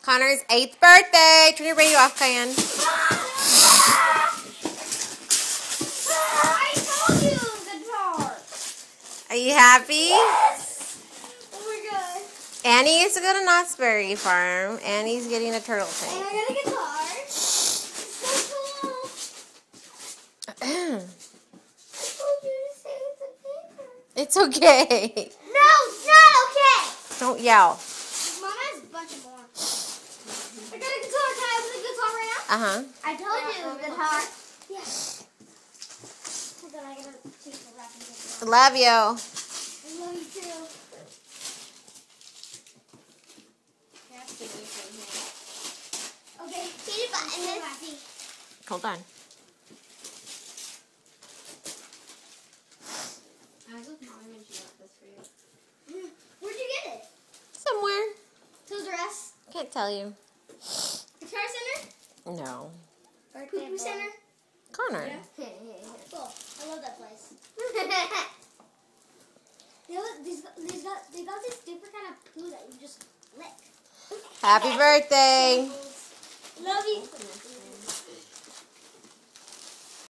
Connor's 8th birthday. Turn your radio off, Cayenne. I told you guitar. Are you happy? Yes. Oh my god. Annie used to go to Knott's Berry Farm. Annie's getting a turtle And tank. I got a guitar. It's so cool. I told you to say it's a paper. It's okay. No, it's not okay. Don't yell. Mama has a bunch of more. I got a guitar. Can I have the guitar right now? Uh-huh. I told you guitar. Yes. Hold on, I gotta take the wrapping paper off. Love you. I love you too. Okay, peanut butter and this. Hold on. I was with Mom when she got this for you. Where'd you get it? Somewhere. Toys R Us? Can't tell you. Guitar Center? No. Poo-poo Center? Connor. Cool. I love that place. They got this different kind of poo that you just lick. Happy birthday. Love you.